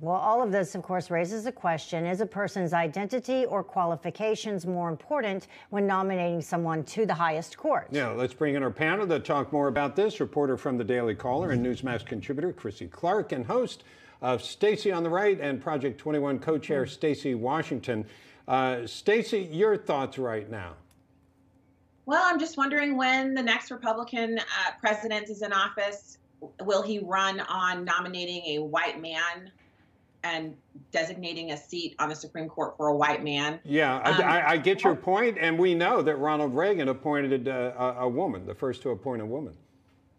Well, all of this, of course, raises a question. Is a person's identity or qualifications more important when nominating someone to the highest court? Yeah, let's bring in our panel to talk more about this. Reporter from the Daily Caller and Newsmax contributor Chrissy Clark, and host of Stacy on the Right and Project 21 co-chair Stacy Washington. Stacy, your thoughts right now? Well, I'm just wondering when the next Republican president is in office, will he run on nominating a white man and designating a seat on the Supreme Court for a white man? Yeah, I get your point, and we know that Ronald Reagan appointed a woman, the first to appoint a woman.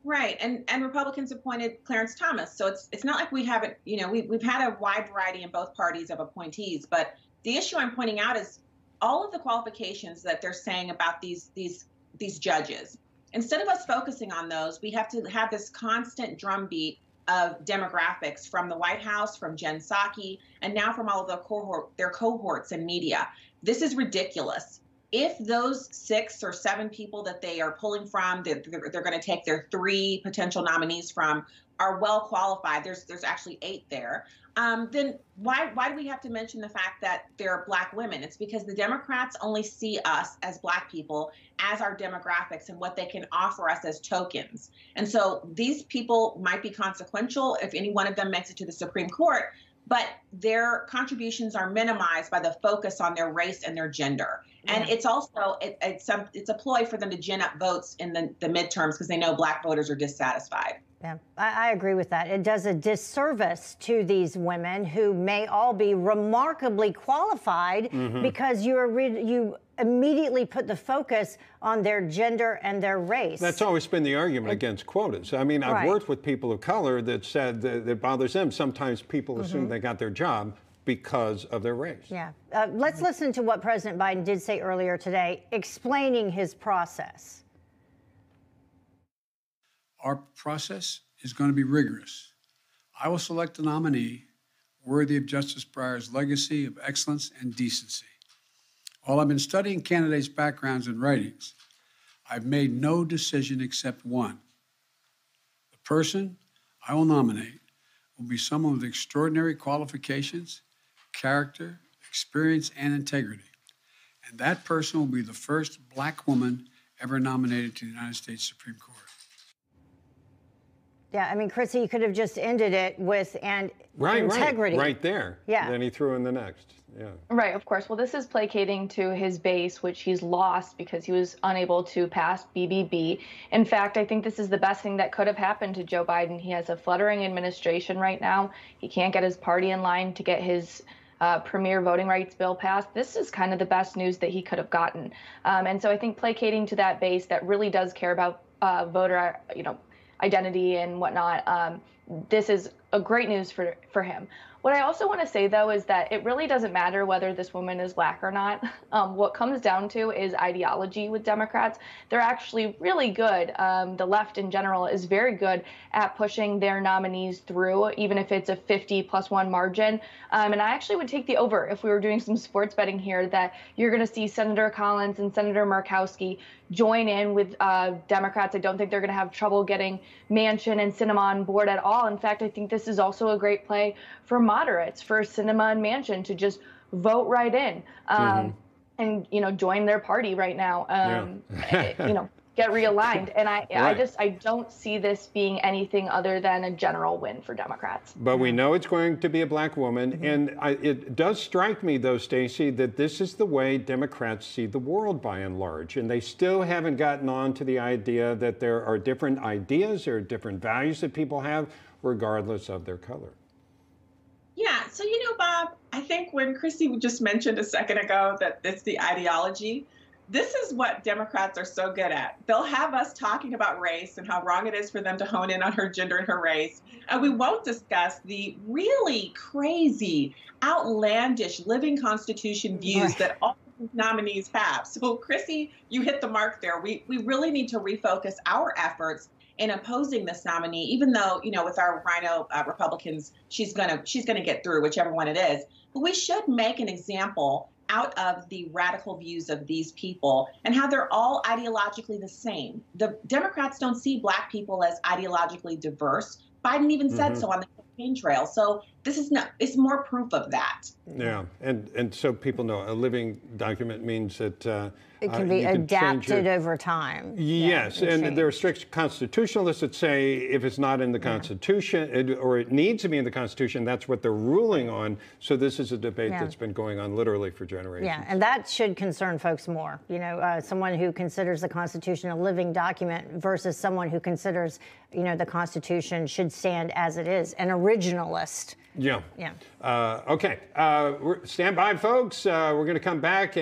Right, and Republicans appointed Clarence Thomas, so it's not like we haven't, we've had a wide variety in both parties of appointees, but the issue I'm pointing out is all of the qualifications that they're saying about these judges. Instead of us focusing on those, we have to have this constant drumbeat of demographics from the White House, from Jen Psaki, and now from all of their cohorts in media. This is ridiculous. If those 6 or 7 people that they are pulling from, they're going to take their 3 potential nominees from, are well qualified, there's actually 8 there, then why do we have to mention the fact that they're Black women? It's because the Democrats only see us as Black people as our demographics and what they can offer us as tokens. And so these people might be consequential if any one of them makes it to the Supreme Court, but their contributions are minimized by the focus on their race and their gender. Yeah. And it's also, it's a ploy for them to gin up votes in the midterms because they know Black voters are dissatisfied. Yeah, I agree with that. It does a disservice to these women who may all be remarkably qualified because you immediately put the focus on their gender and their race. That's always been the argument against quotas. I mean, I've worked with people of color that said that it bothers them. Sometimes people assume they got their job because of their race. Yeah. Let's listen to what President Biden did say earlier today, explaining his process. Our process is going to be rigorous. I will select a nominee worthy of Justice Breyer's legacy of excellence and decency. While I've been studying candidates' backgrounds and writings, I've made no decision except one. The person I will nominate will be someone with extraordinary qualifications, character, experience, and integrity. And that person will be the first Black woman ever nominated to the United States Supreme Court. Yeah, I mean, Chrissy, you could have just ended it with integrity. Right there. Yeah. Then he threw in the next. Yeah. Right, of course. Well, this is placating to his base, which he's lost because he was unable to pass BBB. In fact, I think this is the best thing that could have happened to Joe Biden. He has a fluttering administration right now. He can't get his party in line to get his premier voting rights bill passed. This is kind of the best news that he could have gotten. And so I think placating to that base that really does care about voter, identity and whatnot, this is a great news for him. What I also want to say, though, is that it really doesn't matter whether this woman is Black or not. What comes down to is ideology with Democrats. They're actually really good. The left in general is very good at pushing their nominees through, even if it's a 50+1 margin. And I actually would take the over if we were doing some sports betting here, that you're going to see Senator Collins and Senator Murkowski join in with Democrats. I don't think they're going to have trouble getting Manchin and Sinema on board at all. In fact, I think this is also a great play for moderates, for Sinema and Manchin to just vote right in and, join their party right now, get realigned. And I don't see this being anything other than a general win for Democrats. But we know it's going to be a Black woman. And it does strike me, though, Stacy, that this is the way Democrats see the world by and large. And they still haven't gotten on to the idea that there are different ideas or different values that people have, regardless of their color. Yeah, so Bob, I think when Chrissy just mentioned a second ago that it's the ideology, this is what Democrats are so good at. They'll have us talking about race and how wrong it is for them to hone in on her gender and her race. And we won't discuss the really crazy, outlandish living Constitution views that all nominees have. So Chrissy, you hit the mark there. We really need to refocus our efforts in opposing this nominee, even though, with our Rhino Republicans, she's gonna get through whichever one it is. But we should make an example out of the radical views of these people and how they're all ideologically the same. The Democrats don't see Black people as ideologically diverse. Biden even said so on the campaign trail. So this is not, it's more proof of that. Yeah, and so people know a living document means that it can be adapted over time. Yes, and there are strict constitutionalists that say if it's not in the Constitution, or it needs to be in the Constitution, that's what they're ruling on. So this is a debate that's been going on literally for generations. Yeah, and that should concern folks more. You know, someone who considers the Constitution a living document versus someone who considers, you know, the Constitution should stand as it is, an originalist. Yeah. Yeah. Okay. Stand by, folks. We're going to come back.